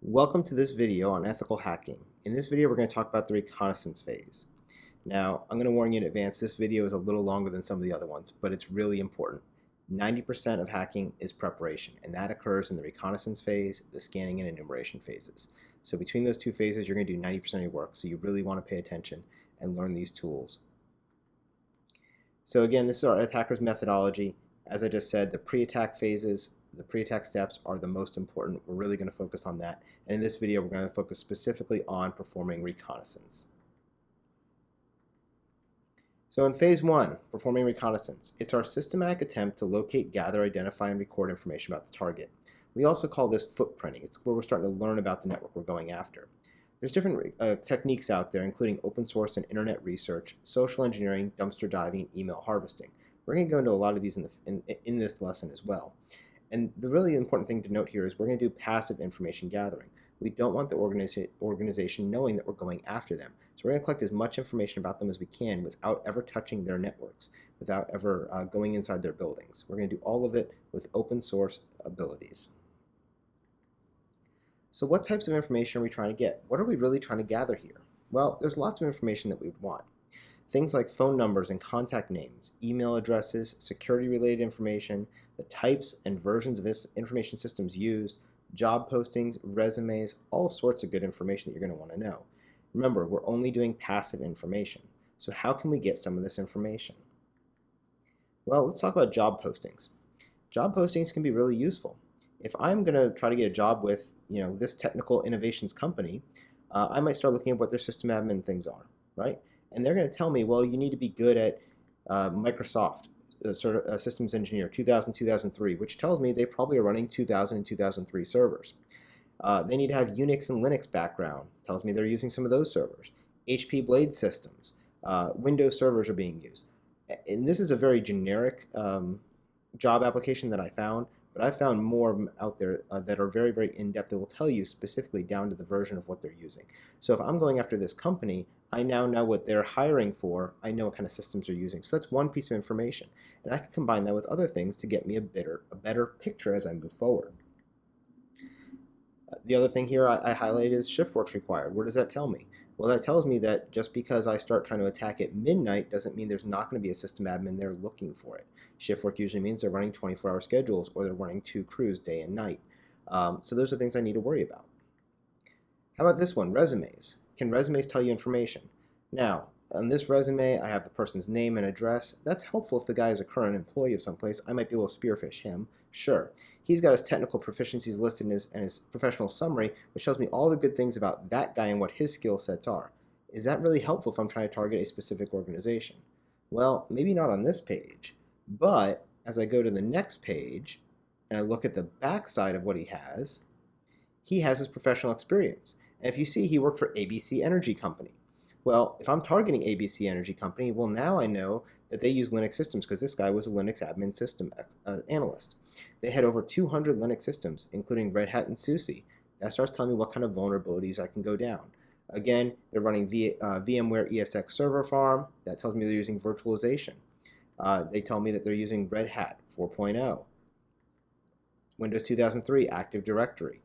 Welcome to this video on ethical hacking. In this video, we're going to talk about the reconnaissance phase. Now, I'm going to warn you in advance, this video is a little longer than some of the other ones, but it's really important. 90% of hacking is preparation, and that occurs in the reconnaissance phase, the scanning and enumeration phases. So between those two phases, you're going to do 90% of your work, so you really want to pay attention and learn these tools. So again, this is our attacker's methodology. As I just said, the pre-attack phases, the pre-attack steps are the most important. We're really going to focus on that. And in this video, we're going to focus specifically on performing reconnaissance. So in phase one, performing reconnaissance, it's our systematic attempt to locate, gather, identify, and record information about the target. We also call this footprinting. It's where we're starting to learn about the network we're going after. There's different techniques out there, including open source and internet research, social engineering, dumpster diving, email harvesting. We're going to go into a lot of these in this lesson as well. And the really important thing to note here is we're going to do passive information gathering. We don't want the organization knowing that we're going after them. So we're going to collect as much information about them as we can without ever touching their networks, without ever going inside their buildings. We're going to do all of it with open source abilities. So what types of information are we trying to get? What are we really trying to gather here? Well, there's lots of information that we would want. Things like phone numbers and contact names, email addresses, security-related information, the types and versions of information systems used, job postings, resumes, all sorts of good information that you're going to want to know. Remember, we're only doing passive information. So how can we get some of this information? Well, let's talk about job postings. Job postings can be really useful. If I'm going to try to get a job with, this technical innovations company, I might start looking at what their system admin things are, right? And they're going to tell me, well, you need to be good at Microsoft systems engineer 2000-2003, which tells me they probably are running 2000 and 2003 servers. They need to have Unix and Linux background, tells me they're using some of those servers. HP Blade systems, Windows servers are being used. And this is a very generic job application that I found, but I found more out there that are very, very in-depth that will tell you specifically down to the version of what they're using. So if I'm going after this company, I now know what they're hiring for. I know what kind of systems they're using. So that's one piece of information. And I can combine that with other things to get me a better picture as I move forward. The other thing here I highlighted is shift work's required. What does that tell me? Well, that tells me that just because I start trying to attack at midnight doesn't mean there's not going to be a system admin there looking for it. Shift work usually means they're running 24-hour schedules or they're running 2 crews day and night. So those are things I need to worry about. How about this one, resumes? Can resumes tell you information? Now, on this resume, I have the person's name and address. That's helpful if the guy is a current employee of someplace. I might be able to spearfish him. Sure. He's got his technical proficiencies listed in his professional summary, which tells me all the good things about that guy and what his skill sets are. Is that really helpful if I'm trying to target a specific organization? Well, maybe not on this page, but as I go to the next page and I look at the back side of what he has his professional experience. And if you see, he worked for ABC Energy Company. Well, if I'm targeting ABC Energy Company, well, now I know that they use Linux systems because this guy was a Linux admin system analyst. They had over 200 Linux systems, including Red Hat and SUSE. That starts telling me what kind of vulnerabilities I can go down. Again, they're running VMware ESX server farm. That tells me they're using virtualization. They tell me that they're using Red Hat 4.0, Windows 2003 Active Directory,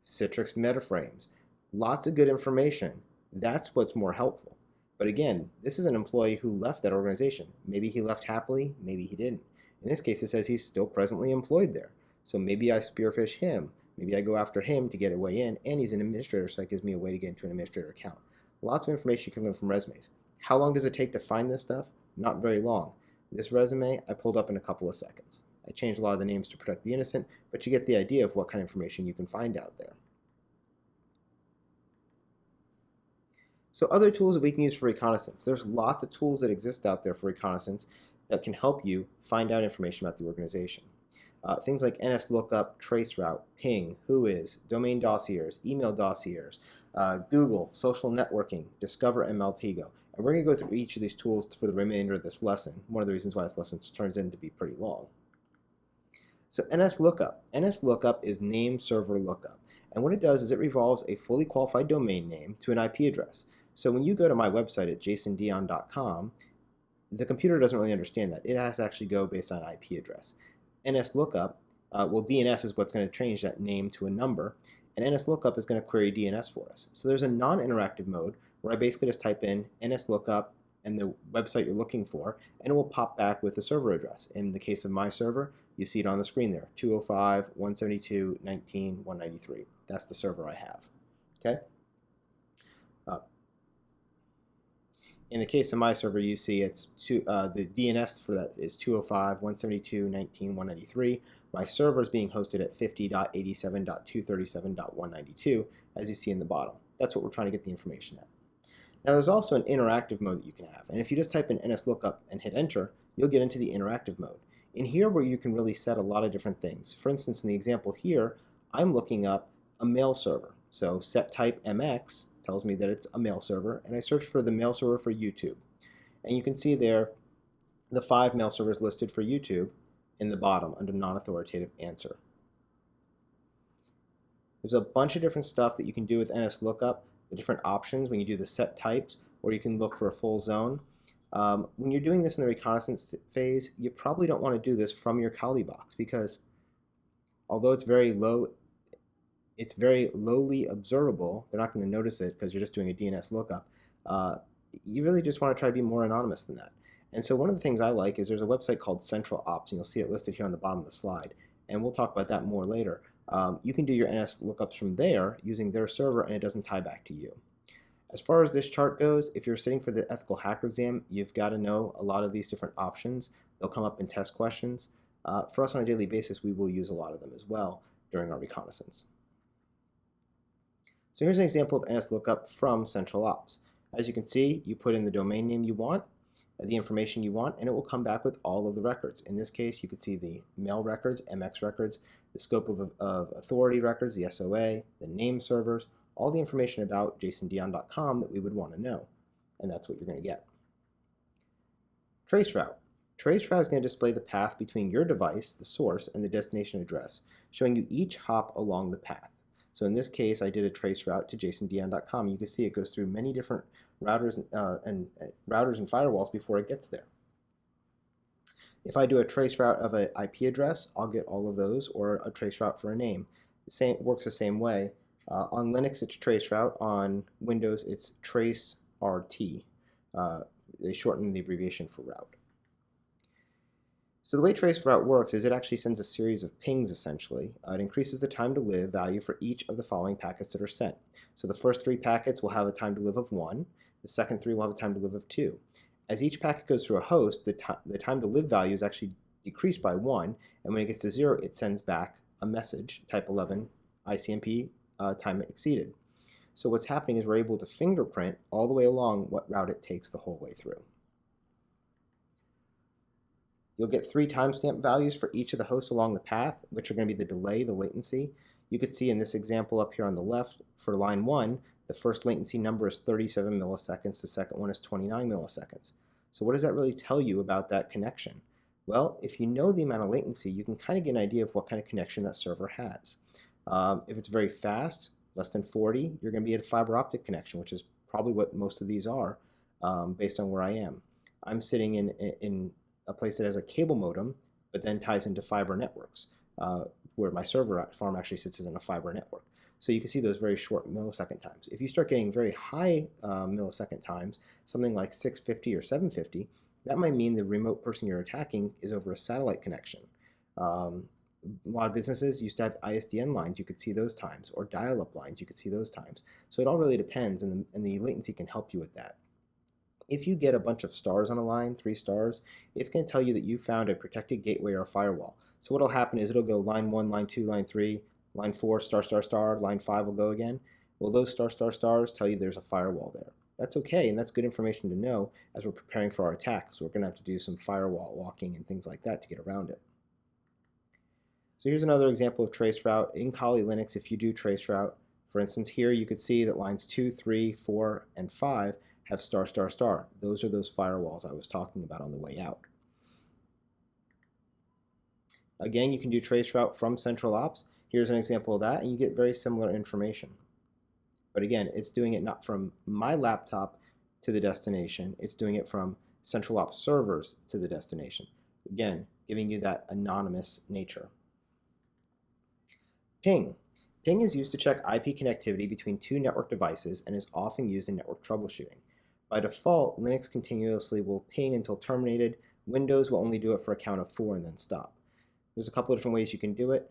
Citrix metaframes. Lots of good information. That's what's more helpful. But again, this is an employee who left that organization. Maybe he left happily, maybe he didn't. In this case, it says he's still presently employed there. So maybe I spearfish him. Maybe I go after him to get a way in, and he's an administrator, so that gives me a way to get into an administrator account. Lots of information you can learn from resumes. How long does it take to find this stuff? Not very long. This resume, I pulled up in a couple of seconds. I changed a lot of the names to protect the innocent, but you get the idea of what kind of information you can find out there. So other tools that we can use for reconnaissance. There's lots of tools that exist out there for reconnaissance that can help you find out information about the organization. Things like nslookup, traceroute, ping, whois, domain dossiers, email dossiers, Google, social networking, Discover, and Maltego. And we're going to go through each of these tools for the remainder of this lesson. One of the reasons why this lesson turns into be pretty long. So nslookup. nslookup is name server lookup. And what it does is it revolves a fully qualified domain name to an IP address. So when you go to my website at jasondion.com, the computer doesn't really understand that. It has to actually go based on IP address. nslookup, DNS is what's going to change that name to a number, and nslookup is going to query DNS for us. So there's a non-interactive mode where I basically just type in nslookup and the website you're looking for, and it will pop back with the server address. In the case of my server, you see it on the screen there, 205.172.19.193. That's the server I have. Okay. In the case of my server, you see it's the DNS for that is 205.172.19.193. My server is being hosted at 50.87.237.192, as you see in the bottom. That's what we're trying to get the information at. Now, there's also an interactive mode that you can have, and if you just type in nslookup and hit enter, you'll get into the interactive mode. In here, where you can really set a lot of different things. For instance, in the example here, I'm looking up a mail server. So set type mx tells me that it's a mail server, and I search for the mail server for YouTube. And you can see there the 5 mail servers listed for YouTube in the bottom under non-authoritative answer. There's a bunch of different stuff that you can do with nslookup, the different options when you do the set types, or you can look for a full zone. When you're doing this in the reconnaissance phase, you probably don't want to do this from your Kali box because although it's very lowly observable, they're not going to notice it because you're just doing a DNS lookup. You really just want to try to be more anonymous than that. And so one of the things I like is there's a website called Central Ops, and you'll see it listed here on the bottom of the slide. And we'll talk about that more later. You can do your NS lookups from there using their server, and it doesn't tie back to you. As far as this chart goes, if you're sitting for the ethical hacker exam, you've got to know a lot of these different options. They'll come up in test questions. For us on a daily basis, we will use a lot of them as well during our reconnaissance. So here's an example of nslookup from Central Ops. As you can see, you put in the domain name you want, the information you want, and it will come back with all of the records. In this case, you can see the mail records, MX records, the scope of authority records, the SOA, the name servers, all the information about jasondion.com that we would want to know. And that's what you're going to get. Traceroute. Traceroute is going to display the path between your device, the source, and the destination address, showing you each hop along the path. So in this case, I did a traceroute to jasondion.com. You can see it goes through many different routers and firewalls before it gets there. If I do a traceroute of an IP address, I'll get all of those, or a traceroute for a name. It works the same way. On Linux, it's traceroute. On Windows, it's traceRT. They shorten the abbreviation for route. So the way traceroute works is it actually sends a series of pings, essentially. It increases the time to live value for each of the following packets that are sent. So the first 3 packets will have a time to live of 1. The second 3 will have a time to live of 2. As each packet goes through a host, the time to live value is actually decreased by 1, and when it gets to 0, it sends back a message, type 11, ICMP, time exceeded. So what's happening is we're able to fingerprint all the way along what route it takes the whole way through. You'll get 3 timestamp values for each of the hosts along the path, which are going to be the delay, the latency. You could see in this example up here on the left, for line 1, the first latency number is 37 milliseconds, the second one is 29 milliseconds. So what does that really tell you about that connection? Well, if you know the amount of latency, you can kind of get an idea of what kind of connection that server has. If it's very fast, less than 40, you're going to be at a fiber optic connection, which is probably what most of these are based on where I am. I'm sitting in a place that has a cable modem, but then ties into fiber networks, where my server farm actually sits in a fiber network. So you can see those very short millisecond times. If you start getting very high millisecond times, something like 650 or 750, that might mean the remote person you're attacking is over a satellite connection. A lot of businesses used to have ISDN lines, you could see those times, or dial-up lines, you could see those times. So it all really depends, and the latency can help you with that. If you get a bunch of stars on a line, 3 stars, it's going to tell you that you found a protected gateway or a firewall. So what will happen is it'll go line 1, line 2, line 3, line 4, star, star, star, line 5 will go again. Well, those star, star, stars tell you there's a firewall there. That's okay, and that's good information to know as we're preparing for our attack, so we're going to have to do some firewall walking and things like that to get around it. So here's another example of traceroute. In Kali Linux, if you do traceroute, for instance, here you could see that lines 2, 3, 4, and 5 have star, star, star. Those are those firewalls I was talking about on the way out. Again, you can do traceroute from Central Ops. Here's an example of that, and you get very similar information. But again, it's doing it not from my laptop to the destination, it's doing it from Central Ops servers to the destination. Again, giving you that anonymous nature. Ping. Ping is used to check IP connectivity between two network devices and is often used in network troubleshooting. By default, Linux continuously will ping until terminated. Windows will only do it for a count of 4 and then stop. There's a couple of different ways you can do it.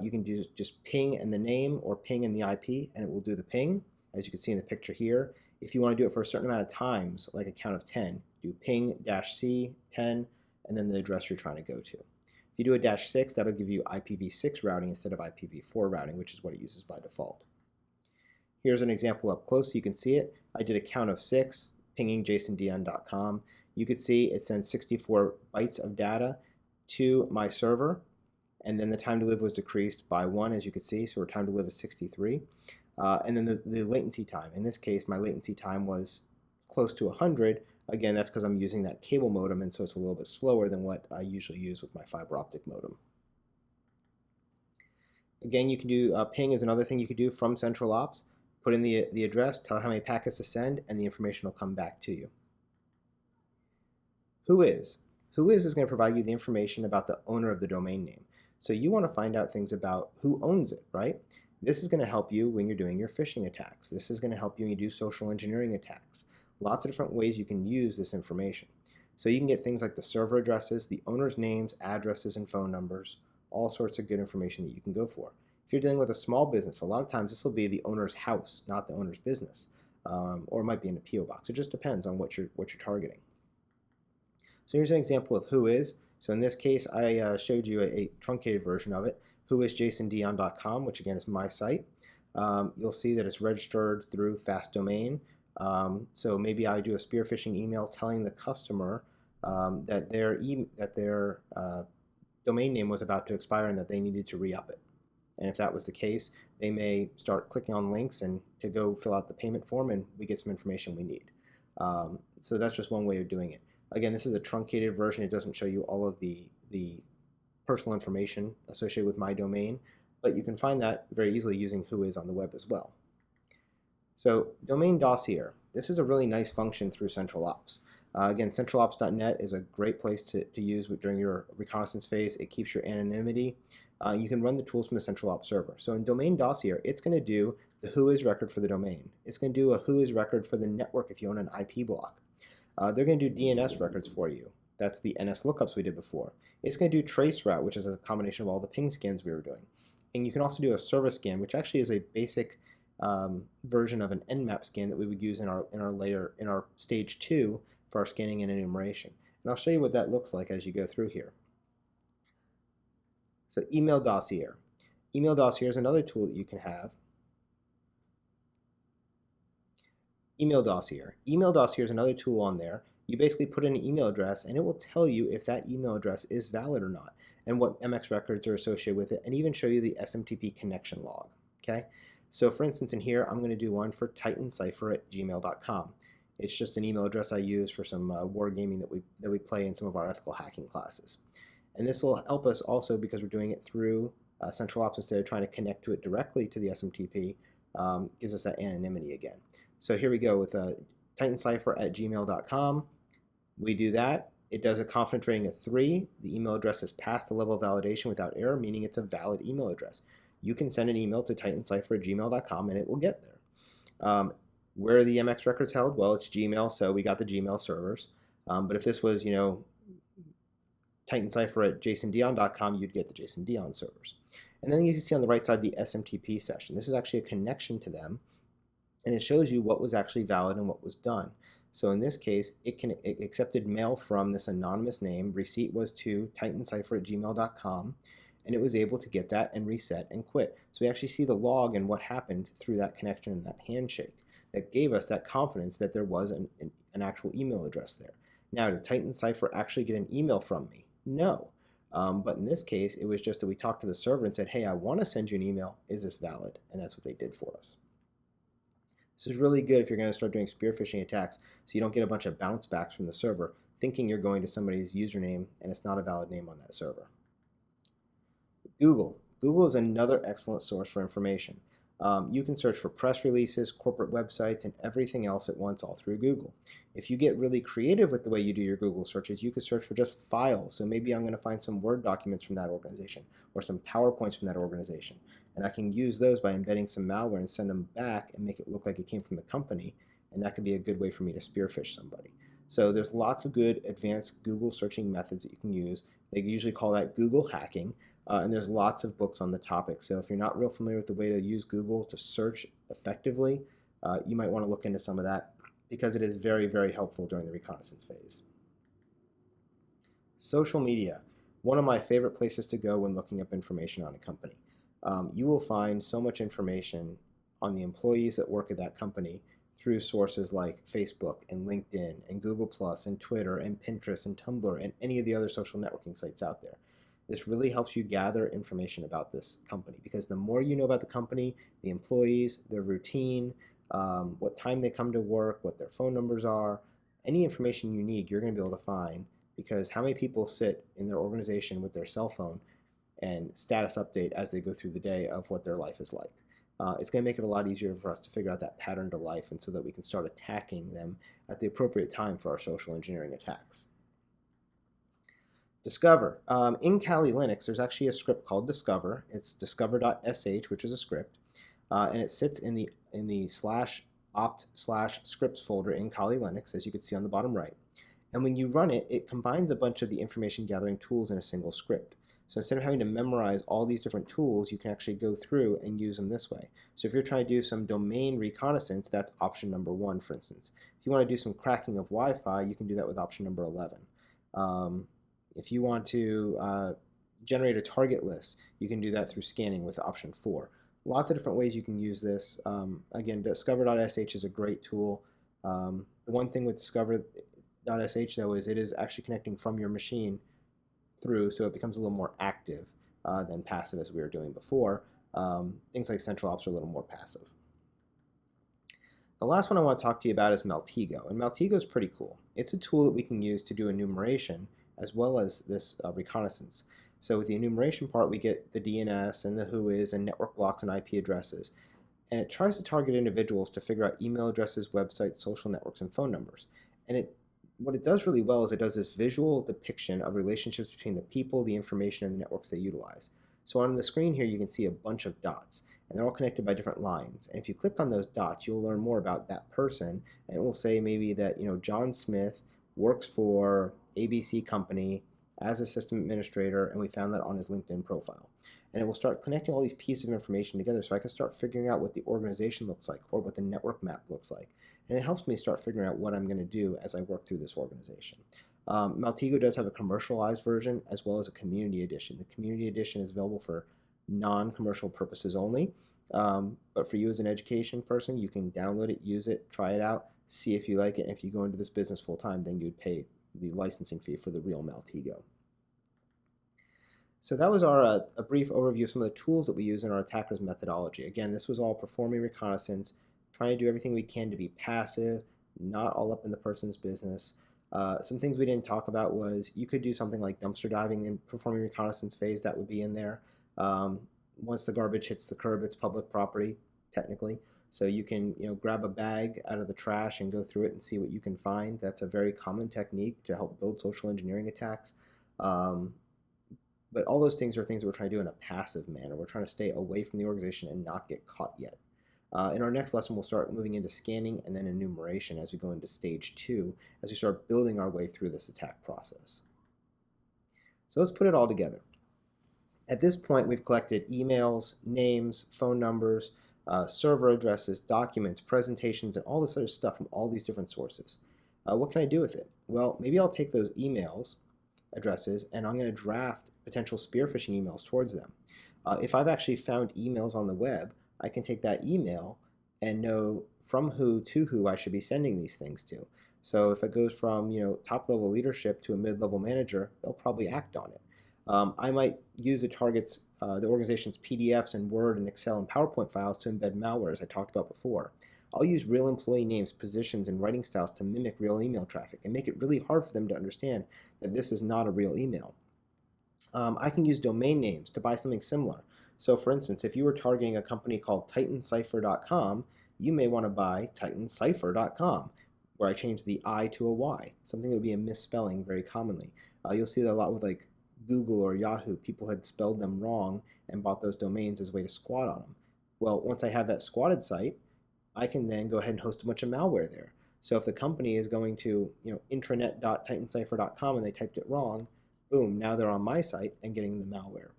You can do just ping and the name or ping and the IP, and it will do the ping, as you can see in the picture here. If you want to do it for a certain amount of times, like a count of 10, do ping-c 10, and then the address you're trying to go to. If you do a -6, that'll give you IPv6 routing instead of IPv4 routing, which is what it uses by default. Here's an example up close so you can see it. I did a count of 6, pinging jasondn.com. You could see it sends 64 bytes of data to my server, and then the time to live was decreased by 1, as you can see, so our time to live is 63. And then the latency time. In this case, my latency time was close to 100. Again, that's because I'm using that cable modem, and so it's a little bit slower than what I usually use with my fiber optic modem. Again, you can do ping is another thing you could do from Central Ops. Put in the address, tell it how many packets to send, and the information will come back to you. Whois? Whois is going to provide you the information about the owner of the domain name. So you want to find out things about who owns it, right? This is going to help you when you're doing your phishing attacks. This is going to help you when you do social engineering attacks. Lots of different ways you can use this information. So you can get things like the server addresses, the owner's names, addresses, and phone numbers, all sorts of good information that you can go for. If you're dealing with a small business, a lot of times this will be the owner's house, not the owner's business, or it might be in a PO box. It just depends on what you're targeting. So here's an example of Whois. So in this case, I showed you a truncated version of it, whoisjasondion.com, which again is my site. You'll see that it's registered through Fast Domain. So maybe I do a spear phishing email telling the customer that their domain name was about to expire and that they needed to re-up it. And if that was the case, they may start clicking on links and to go fill out the payment form, and we get some information we need. So that's just one way of doing it. Again, this is a truncated version. It doesn't show you all of the personal information associated with my domain, but you can find that very easily using Whois on the web as well. So domain Dossier. This is a really nice function through Central Ops. Again, centralops.net is a great place to use during your reconnaissance phase. It keeps your anonymity. You can run the tools from the Central Ops server. So in domain Dossier, it's going to do the Whois record for the domain. It's going to do a Whois record for the network if you own an IP block. They're going to do DNS records for you. That's the nslookups we did before. It's going to do traceroute, which is a combination of all the ping scans we were doing. And you can also do a service scan, which actually is a basic version of an nmap scan that we would use in our stage 2 for our scanning and enumeration. And I'll show you what that looks like as you go through here. So email Dossier. Email Dossier is another tool that you can have. Email Dossier. Email Dossier is another tool on there. You basically put in an email address and it will tell you if that email address is valid or not and what MX records are associated with it, and even show you the SMTP connection log. Okay? So for instance, in here, I'm going to do one for titancipher@gmail.com. It's just an email address I use for some wargaming that we play in some of our ethical hacking classes. And this will help us also because we're doing it through Central Ops instead of trying to connect to it directly to the SMTP. Gives us that anonymity again. So here we go with titancipher@gmail.com. We do that. It does a confidence rating of 3. The email address has passed the level of validation without error, meaning it's a valid email address. You can send an email to titancipher@gmail.com and it will get there. Where are the MX records held? Well, it's Gmail, so we got the Gmail servers. But if this was, titancipher@jasondion.com, you'd get the JasonDion servers. And then you can see on the right side the SMTP session. This is actually a connection to them, and it shows you what was actually valid and what was done. So in this case, it accepted mail from this anonymous name. Receipt was to titancipher@gmail.com, and it was able to get that and reset and quit. So we actually see the log and what happened through that connection and that handshake that gave us that confidence that there was an actual email address there. Now, did Titancipher actually get an email from me? No. But in this case, it was just that we talked to the server and said, hey, I want to send you an email. Is this valid? And that's what they did for us. This is really good if you're going to start doing spear phishing attacks so you don't get a bunch of bounce backs from the server thinking you're going to somebody's username and it's not a valid name on that server. Google. Google is another excellent source for information. You can search for press releases, corporate websites, and everything else at once all through Google. If you get really creative with the way you do your Google searches, you could search for just files. So maybe I'm going to find some Word documents from that organization or some PowerPoints from that organization. and I can use those by embedding some malware and send them back and make it look like it came from the company, and that could be a good way for me to spearfish somebody. So there's lots of good advanced Google searching methods that you can use. They usually call that Google hacking, and there's lots of books on the topic. So if you're not real familiar with the way to use Google to search effectively, you might want to look into some of that because it is very, very helpful during the reconnaissance phase. Social media, one of my favorite places to go when looking up information on a company. You will find so much information on the employees that work at that company through sources like Facebook and LinkedIn and Google Plus and Twitter and Pinterest and Tumblr and any of the other social networking sites out there. This really helps you gather information about this company because the more you know about the company, the employees, their routine, what time they come to work, what their phone numbers are, any information you need, you're going to be able to find, because how many people sit in their organization with their cell phone and status update as they go through the day of what their life is like. It's going to make it a lot easier for us to figure out that pattern to life, and so that we can start attacking them at the appropriate time for our social engineering attacks. Discover. In Kali Linux, there's actually a script called Discover. It's Discover.sh, which is a script, and it sits in the /opt/scripts folder in Kali Linux, as you can see on the bottom right. And when you run it, it combines a bunch of the information gathering tools in a single script. So instead of having to memorize all these different tools, you can actually go through and use them this way. So if you're trying to do some domain reconnaissance, that's option number 1, for instance. If you want to do some cracking of Wi-Fi, you can do that with option number 11. If you want to generate a target list, you can do that through scanning with option 4. Lots of different ways you can use this. Again, Discover.sh is a great tool. The one thing with Discover.sh, though, is it is actually connecting from your machine through, so it becomes a little more active than passive as we were doing before. Things like central ops are a little more passive. The last one I want to talk to you about is Maltego, and Maltego is pretty cool. It's a tool that we can use to do enumeration as well as this reconnaissance. So with the enumeration part, we get the DNS and the whois and network blocks and IP addresses, and it tries to target individuals to figure out email addresses, websites, social networks, and phone numbers. And what it does really well is it does this visual depiction of relationships between the people, the information, and the networks they utilize. So on the screen here, you can see a bunch of dots, and they're all connected by different lines. And if you click on those dots, you'll learn more about that person, and it will say maybe that John Smith works for ABC Company as a system administrator, and we found that on his LinkedIn profile. And it will start connecting all these pieces of information together, so I can start figuring out what the organization looks like or what the network map looks like. And it helps me start figuring out what I'm going to do as I work through this organization. Maltego does have a commercialized version as well as a community edition. The community edition is available for non-commercial purposes only, but for you as an education person, you can download it, use it, try it out, see if you like it. And if you go into this business full-time, then you'd pay the licensing fee for the real Maltego. So that was a brief overview of some of the tools that we use in our attackers methodology. Again, this was all performing reconnaissance, trying to do everything we can to be passive, not all up in the person's business. Some things we didn't talk about was you could do something like dumpster diving in performing reconnaissance phase. That would be in there. Once the garbage hits the curb, it's public property, technically. So you can grab a bag out of the trash and go through it and see what you can find. That's a very common technique to help build social engineering attacks. But all those things are things that we're trying to do in a passive manner. We're trying to stay away from the organization and not get caught yet. In our next lesson, we'll start moving into scanning and then enumeration as we go into stage 2, as we start building our way through this attack process. So let's put it all together. At this point, we've collected emails, names, phone numbers, server addresses, documents, presentations, and all this other stuff from all these different sources. What can I do with it? Well, maybe I'll take those emails addresses and I'm going to draft potential spear phishing emails towards them. If I've actually found emails on the web, I can take that email and know from who to who I should be sending these things to. So if it goes from top-level leadership to a mid-level manager, they'll probably act on it. I might use the organization's PDFs and Word and Excel and PowerPoint files to embed malware, as I talked about before. I'll use real employee names, positions, and writing styles to mimic real email traffic and make it really hard for them to understand that this is not a real email. I can use domain names to buy something similar. So for instance, if you were targeting a company called TitanCipher.com, you may want to buy TitanCipher.com, where I change the I to a Y, something that would be a misspelling very commonly. You'll see that a lot with like Google or Yahoo, people had spelled them wrong and bought those domains as a way to squat on them. Well, once I have that squatted site, I can then go ahead and host a bunch of malware there. So if the company is going to, intranet.titancipher.com and they typed it wrong, boom, now they're on my site and getting the malware.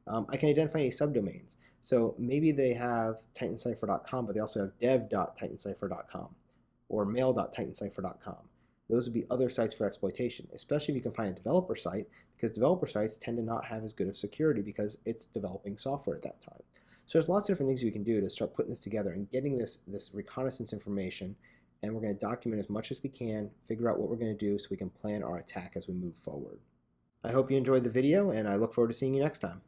I can identify any subdomains. So maybe they have titancipher.com, but they also have dev.titancipher.com or mail.titancipher.com. Those would be other sites for exploitation, especially if you can find a developer site, because developer sites tend to not have as good of security because it's developing software at that time. So there's lots of different things you can do to start putting this together and getting this reconnaissance information, and we're going to document as much as we can, figure out what we're going to do so we can plan our attack as we move forward. I hope you enjoyed the video, and I look forward to seeing you next time.